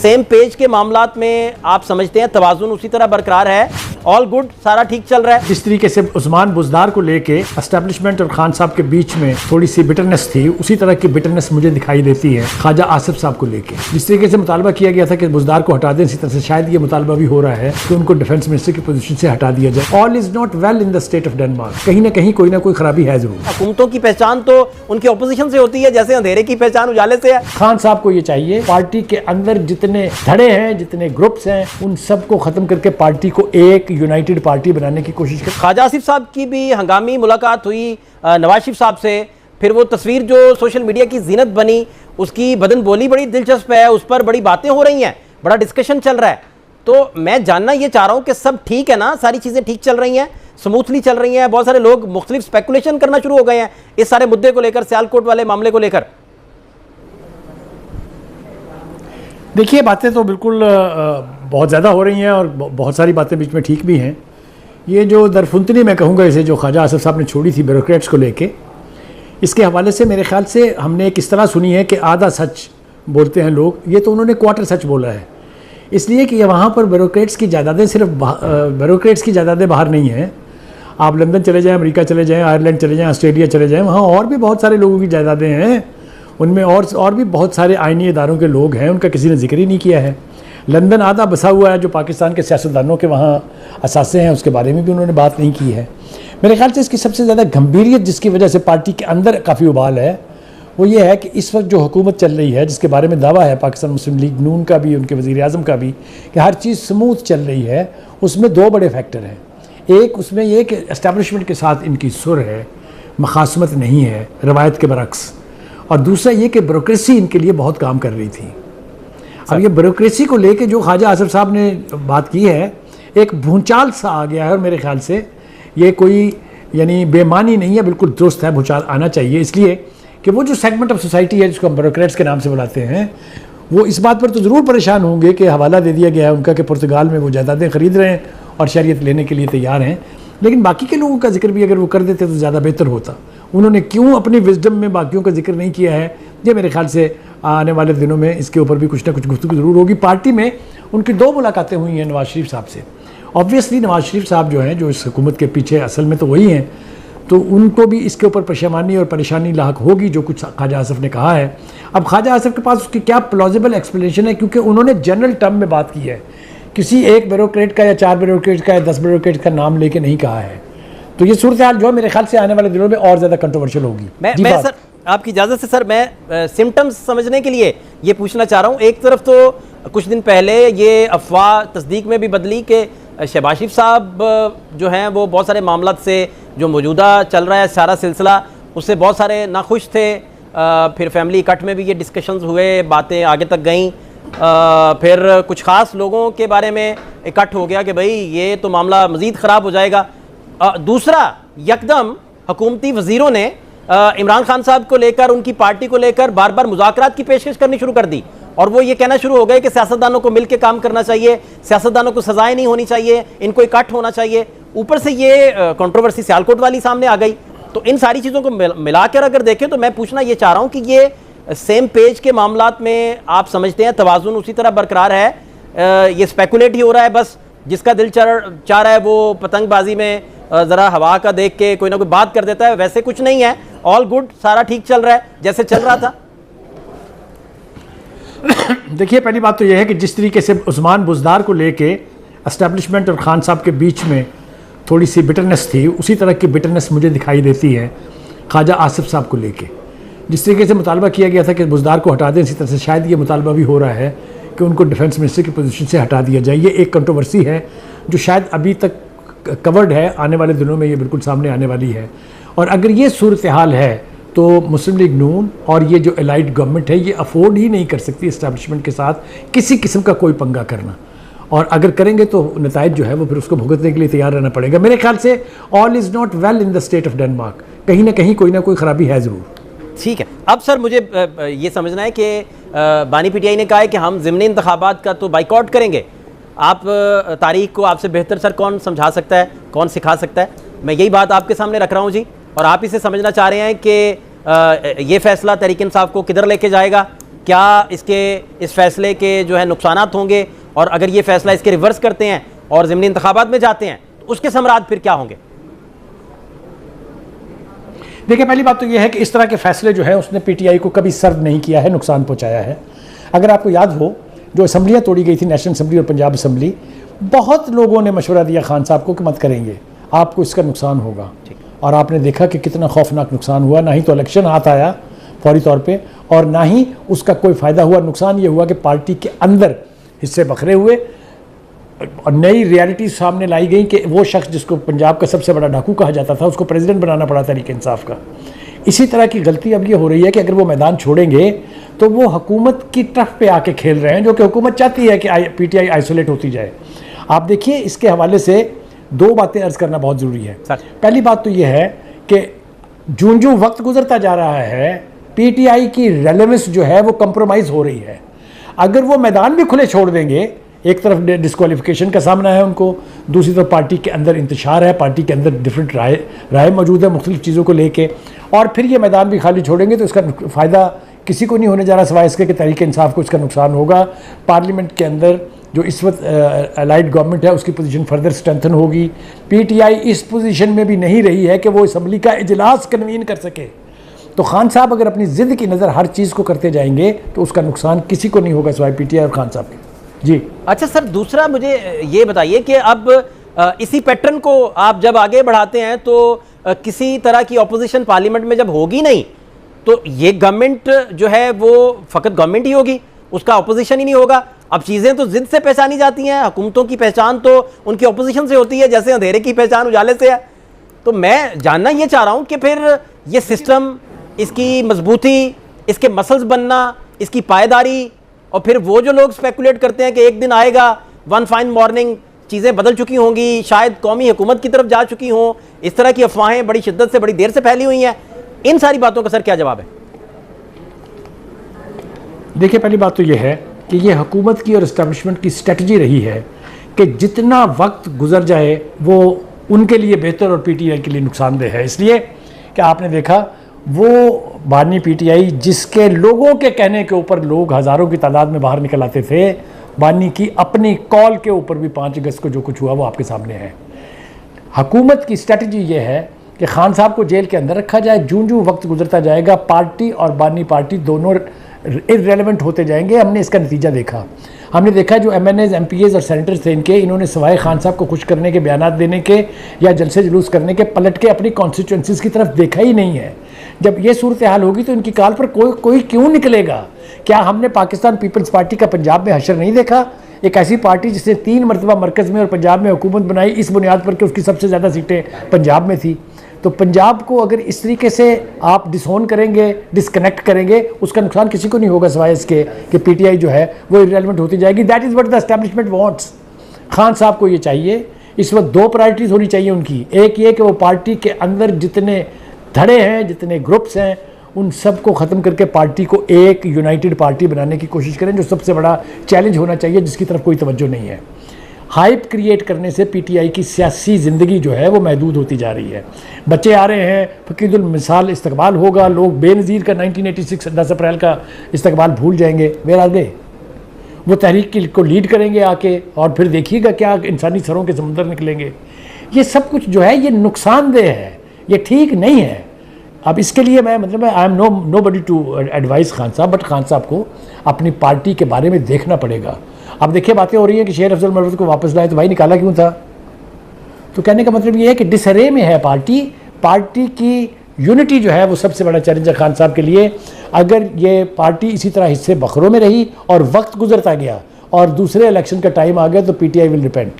Same page के मामलात में आप समझते हैं तवाज़ुन उसी तरह बरकरार है, ऑल गुड, सारा ठीक चल रहा है? जिस तरीके से उस्मान बुज़दार को लेके एस्टेब्लिशमेंट और खान साहब के बीच में थोड़ी सी बिटरनेस थी, उसी तरह की बिटरनेस मुझे दिखाई देती है ख्वाजा आसिफ साहब को लेके। जिस तरीके से मुतालबा किया गया था कि बुज़दार को हटा दें, इसी तरह से शायद ये मुतालबा भी हो रहा है कि उनको डिफेंस मिनिस्टर की पोजीशन से हटा दिया जाए। All is not well in the state of Denmark. कहीं ना कहीं कोई ना कोई खराबी है जरूर। हुकूमतों की पहचान तो उनके ऑपोजिशन से होती है, जैसे अंधेरे की पहचान उजाले से है। खान साहब को ये चाहिए पार्टी के अंदर जितने धड़े हैं, जितने ग्रुप्स हैं, उन सबको खत्म करके पार्टी को एक यूनाइटेड पार्टी बनाने की कोशिश कर। ख्वाजा आसिफ साहब की भी हंगामी मुलाकात हुई नवाज शरीफ साहब से, फिर वो तस्वीर जो सोशल मीडिया की जीनत बनी, उसकी बदन बोली बड़ी दिलचस्प है, उस पर बड़ी बातें हो रही हैं, बड़ा डिस्कशन चल रहा है। तो मैं जानना ये चाह रहा हूँ कि सब ठीक है ना, सारी चीज़ें ठीक चल रही हैं, स्मूथली चल रही हैं? बहुत सारे लोग मुख्तलिफ स्पेकुलेशन करना शुरू हो गए हैं इस सारे मुद्दे को लेकर, सियालकोट वाले मामले को लेकर। देखिए, बातें तो बिल्कुल बहुत ज़्यादा हो रही हैं और बहुत सारी बातें बीच में ठीक भी हैं। ये जो दरफुंतनी मैं कहूँगा इसे, जो ख्वाजा आसिफ साहब ने छोड़ी थी ब्यूरोक्रेट्स को लेके, इसके हवाले से मेरे ख्याल से हमने एक इस तरह सुनी है कि आधा सच बोलते हैं लोग, ये तो उन्होंने क्वार्टर सच बोला है। इसलिए कि वहाँ पर ब्यूरोक्रेट्स की जायदादें सिर्फ ब्यूरोक्रेट्स की जायदादें बाहर नहीं हैं। आप लंदन चले जाएँ, अमेरिका चले जाएँ, आयरलैंड चले जाएँ, ऑस्ट्रेलिया चले जाएँ, वहाँ और भी बहुत सारे लोगों की जायदादें हैं। उनमें और भी बहुत सारे आइनी इदारों के लोग हैं, उनका किसी ने जिक्र ही नहीं किया है। लंदन आधा बसा हुआ है, जो पाकिस्तान के सियासतदानों के वहाँ असासे हैं, उसके बारे में भी उन्होंने बात नहीं की है। मेरे ख्याल से इसकी सबसे ज़्यादा गंभीरियत जिसकी वजह से पार्टी के अंदर काफ़ी उबाल है, वो ये है कि इस वक्त जो हुकूमत चल रही है, जिसके बारे में दावा है पाकिस्तान मुस्लिम लीग नून का भी, उनके वज़ीर आज़म का भी, कि हर चीज़ स्मूथ चल रही है, उसमें दो बड़े फैक्टर हैं। एक उसमें ये कि एस्टेब्लिशमेंट के साथ इनकी सुर है, मखासमत नहीं है रवायत के बरक्स, और दूसरा ये कि ब्यूरोक्रेसी इनके लिए बहुत काम कर रही थी। अब ये ब्यूरोक्रेसी को लेके जो ख्वाजा आसिफ साहब ने बात की है, एक भूचाल सा आ गया है, और मेरे ख्याल से ये कोई यानी बेमानी नहीं है, बिल्कुल दुरुस्त है, भूचाल आना चाहिए। इसलिए कि वो जो सेगमेंट ऑफ सोसाइटी है जिसको हम ब्यूरोक्रेट्स के नाम से बुलाते हैं, वो इस बात पर तो ज़रूर परेशान होंगे कि हवाला दे दिया गया है उनका कि पुर्तगाल में वो जायदादें ख़रीद रहे हैं और शरीयत लेने के लिए तैयार हैं। लेकिन बाकी के लोगों का जिक्र भी अगर वो कर देते तो ज़्यादा बेहतर होता। उन्होंने क्यों अपनी विजडम में बाकियों का जिक्र नहीं किया है, ये मेरे ख्याल से आने वाले दिनों में इसके ऊपर भी कुछ ना कुछ गुफ्तगू ज़रूर होगी। पार्टी में उनकी दो मुलाकातें हुई हैं नवाज शरीफ साहब से। ऑब्वियसली नवाज शरीफ साहब जो हैं, जो इस हुकूमत के पीछे असल में तो वही हैं, तो उनको भी इसके ऊपर परेशानी और परेशानी लाक होगी जो कुछ ख्वाजा आसिफ ने कहा है। अब ख्वाजा आसिफ के पास उसकी क्या प्लॉजिबल एक्सप्लेनेशन है, क्योंकि उन्होंने जनरल टर्म में बात की है, किसी एक ब्यूरोक्रेट का या 4 ब्यूरोक्रेट का या 10 ब्यूरोक्रेट का नाम लेके नहीं कहा है। तो ये सूरत हाल जो है मेरे ख्याल से आने वाले दिनों में और ज़्यादा कंट्रोवर्शियल होगी। मैं सर आपकी इजाज़त से सर मैं सिम्टम्स समझने के लिए ये पूछना चाह रहा हूँ। एक तरफ तो कुछ दिन पहले ये अफवाह तस्दीक में भी बदली कि शहबाज शरीफ साहब जो हैं वो बहुत सारे मामलात से, जो मौजूदा चल रहा है सारा सिलसिला, उससे बहुत सारे नाखुश थे। फिर फैमिली इकट्ठ में भी ये डिस्कशंस हुए, बातें आगे तक गईं। फिर कुछ ख़ास लोगों के बारे में इकट्ठ हो गया कि भाई ये तो मामला मज़ीद ख़राब हो जाएगा। दूसरा, यकदम हुकूमती वज़ीरों ने इमरान खान साहब को लेकर, उनकी पार्टी को लेकर बार बार मुज़ाकरात की पेशकश करनी शुरू कर दी, और वो ये कहना शुरू हो गए कि सियासतदानों को मिलकर काम करना चाहिए, सियासतदानों को सजाएं नहीं होनी चाहिए, इनको इकट्ठ होना चाहिए। ऊपर से ये कंट्रोवर्सी सियालकोट वाली सामने आ गई। तो इन सारी चीज़ों को मिलाकर अगर देखें तो मैं पूछना ये चाह रहा हूँ कि ये सेम पेज के मामलात में आप समझते हैं तवाज़ुन उसी तरह बरकरार है? ये स्पेकुलेट ही हो रहा है, बस जिसका दिल चाह रहा है वो पतंगबाजी में ज़रा हवा का देख के कोई ना कोई बात कर देता है, वैसे कुछ नहीं है, ऑल गुड, सारा ठीक चल रहा है जैसे चल रहा था? देखिए, पहली बात तो यह है कि जिस तरीके से उस्मान बुज़दार को लेके एस्टेब्लिशमेंट और खान साहब के बीच में थोड़ी सी बिटरनेस थी, उसी तरह की बिटरनेस मुझे दिखाई देती है ख्वाजा आसिफ साहब को लेके। जिस तरीके से मुतालबा किया गया था कि बुज़दार को हटा दें, इसी तरह से शायद ये मुतालबा भी हो रहा है कि उनको डिफेंस मिनिस्टर की पोजीशन से हटा दिया जाए। ये एक कंट्रोवर्सी है जो शायद अभी तक कवर्ड है, आने वाले दिनों में ये बिल्कुल सामने आने वाली है। और अगर ये सूरत हाल है तो मुस्लिम लीग नून और ये जो एलाइड गवर्नमेंट है, ये अफोर्ड ही नहीं कर सकती इस्टेब्लिशमेंट के साथ किसी किस्म का कोई पंगा करना, और अगर करेंगे तो नताइज जो है वो फिर उसको भुगतने के लिए तैयार रहना पड़ेगा। मेरे ख्याल से all is not well in the state of Denmark. कहीं ना कहीं कोई ना कोई खराबी है ज़रूर। ठीक है, अब सर मुझे ये समझना है कि बानी पीटीआई ने कहा है कि हम ज़िमनी इंतखाबात का तो बाइकआउट करेंगे। आप तारीख को आपसे बेहतर सर कौन समझा सकता है, कौन सिखा सकता है? मैं यही बात आपके सामने रख रहा हूँ जी, और आप इसे समझना चाह रहे हैं कि ये फैसला तहरीक इंसाफ को किधर लेके जाएगा, क्या इस फैसले के जो है नुकसानात होंगे, और अगर ये फैसला इसके रिवर्स करते हैं और ज़िमनी इंतखाबात में जाते हैं तो उसके समरात फिर क्या होंगे? देखिए, पहली बात तो यह है कि इस तरह के फैसले जो है उसने पीटीआई को कभी सर्व नहीं किया है, नुकसान पहुंचाया है। अगर आपको याद हो, जो असम्बलियाँ तोड़ी गई थी, नेशनल असम्बली और पंजाब असम्बली, बहुत लोगों ने मशवरा दिया खान साहब को कि मत करेंगे, आपको इसका नुकसान होगा। और आपने देखा कि कितना खौफनाक नुकसान हुआ। ना ही तो इलेक्शन हाथ आया फौरी तौर पे, और ना ही उसका कोई फ़ायदा हुआ। नुकसान ये हुआ कि पार्टी के अंदर हिस्से बखरे हुए और नई रियलिटी सामने लाई गई कि वो शख्स जिसको पंजाब का सबसे बड़ा डाकू कहा जाता था, उसको प्रेसिडेंट बनाना पड़ा तहरीक इंसाफ का। इसी तरह की गलती अब ये हो रही है कि अगर वो मैदान छोड़ेंगे तो वो हुकूमत की टर्फ पे आके खेल रहे हैं, जो कि हुकूमत चाहती है कि पीटीआई आइसोलेट होती जाए। आप देखिए, इसके हवाले से दो बातें अर्ज करना बहुत ज़रूरी है। पहली बात तो ये है कि जूं वक्त गुजरता जा रहा है, पीटीआई की रेलेवेंस जो है वो कंप्रोमाइज़ हो रही है। अगर वो मैदान भी खुले छोड़ देंगे, एक तरफ डिस्क्वालिफिकेशन का सामना है उनको, दूसरी तरफ पार्टी के अंदर इंतशार है, पार्टी के अंदर डिफरेंट राय मौजूद है मुख्तलिफ चीज़ों को लेके, और फिर ये मैदान भी खाली छोड़ेंगे तो इसका फ़ायदा किसी को नहीं होने जा रहा सिवाय इसके कि तहरीक इंसाफ को इसका नुकसान होगा। पार्लियामेंट के अंदर जो इस वक्त अलाइड गवर्नमेंट है उसकी पोजीशन फर्दर स्ट्रेंथन होगी। पीटीआई इस पोजीशन में भी नहीं रही है कि वो असम्बली का इजलास कन्वीन कर सके। तो खान साहब अगर अपनी ज़िद की नज़र हर चीज़ को करते जाएंगे तो उसका नुकसान किसी को नहीं होगा सिवाय पीटीआई और खान साहब के। जी अच्छा सर, दूसरा मुझे ये बताइए कि अब इसी पैटर्न को आप जब आगे बढ़ाते हैं तो किसी तरह की ऑपोजिशन पार्लियामेंट में जब होगी नहीं, तो ये गवर्नमेंट जो है वो फ़कत गवर्नमेंट ही होगी, उसका ऑपोजिशन ही नहीं होगा। अब चीज़ें तो जिद से पहचानी जाती हैं, हुकूमतों की पहचान तो उनकी ऑपोजिशन से होती है, जैसे अंधेरे की पहचान उजाले से है। तो मैं जानना ये चाह रहा हूँ कि फिर ये सिस्टम, इसकी मजबूती, इसके मसल्स बनना, इसकी पायदारी, और फिर वो जो लोग स्पेकुलेट करते हैं कि एक दिन आएगा, वन फाइन मॉर्निंग चीज़ें बदल चुकी होंगी, शायद कौमी हुकूमत की तरफ जा चुकी हों, इस तरह की अफवाहें बड़ी शिद्दत से बड़ी देर से फैली हुई हैं, इन सारी बातों का सर क्या जवाब है? देखिए, पहली बात तो ये है कि ये हुकूमत की और इस्टेब्लिशमेंट की स्ट्रेटजी रही है कि जितना वक्त गुजर जाए वो उनके लिए बेहतर और पीटीआई के लिए नुकसानदेह है। इसलिए कि आपने देखा वो बानी पीटीआई जिसके लोगों के कहने के ऊपर लोग हज़ारों की तादाद में बाहर निकल आते थे, बानी की अपनी कॉल के ऊपर भी 5 अगस्त को जो कुछ हुआ वो आपके सामने है। हुकूमत की स्ट्रेटजी ये है कि खान साहब को जेल के अंदर रखा जाए, जूं वक्त गुजरता जाएगा पार्टी और बानी पार्टी दोनों इररेलेवेंट होते जाएंगे। हमने इसका नतीजा देखा। हमने देखा जो MNAs, MPAs और सेनेटर्स थे इनके, इन्होंने सवाए खान साहब को खुश करने के, बयानात देने के या जलसे जुलूस करने के, पलट के अपनी कॉन्स्टिट्यूंसीज़ की तरफ देखा ही नहीं है। जब ये सूरत हाल होगी तो इनकी काल पर कोई क्यों निकलेगा? क्या हमने पाकिस्तान पीपल्स पार्टी का पंजाब में हशर नहीं देखा? एक ऐसी पार्टी जिसने 3 मरतबा मरकज़ में और पंजाब में हुकूमत बनाई, इस बुनियाद पर कि उसकी सबसे ज़्यादा सीटें पंजाब में थी। तो पंजाब को अगर इस तरीके से आप डिसोन करेंगे, डिसकनेक्ट करेंगे, उसका नुकसान किसी को नहीं होगा सिवाय इसके कि पीटीआई जो है वो इररेलेवेंट होती जाएगी। That is what the establishment wants. Khan साहब को ये चाहिए, इस वक्त 2 प्रायोरिटीज़ होनी चाहिए उनकी। एक ये कि वो पार्टी के अंदर जितने धड़े हैं, जितने ग्रुप्स हैं, उन सब को ख़त्म करके पार्टी को एक यूनाइटेड पार्टी बनाने की कोशिश करें, जो सबसे बड़ा चैलेंज होना चाहिए, जिसकी तरफ कोई तवज्जो नहीं है। हाइप क्रिएट करने से पीटीआई की सियासी ज़िंदगी जो है वो महदूद होती जा रही है। बच्चे आ रहे हैं, फ़कीरुल मिसाल इस्तकबाल होगा, लोग बेनज़ीर का 1986 10 अप्रैल का इस्तकबाल भूल जाएंगे। Where are they? वो तहरीक को लीड करेंगे आके, और फिर देखिएगा क्या इंसानी सरों के समुंदर निकलेंगे। ये सब कुछ जो है ये नुकसानदेह है, ये ठीक नहीं है। अब इसके लिए मैं I am nobody to advice Khan sahab, but Khan साहब को अपनी पार्टी के बारे में देखना पड़ेगा। अब देखिए, बातें हो रही हैं कि शेर अफजल मरवत को वापस लाए, तो भाई निकाला क्यों था? तो कहने का मतलब ये है कि डिसरे में है पार्टी की यूनिटी जो है वो सबसे बड़ा चैलेंज है खान साहब के लिए। अगर ये पार्टी इसी तरह हिस्से बखरों में रही और वक्त गुजरता गया और दूसरे इलेक्शन का टाइम आ गया तो पीटीआई विल रिपेंट।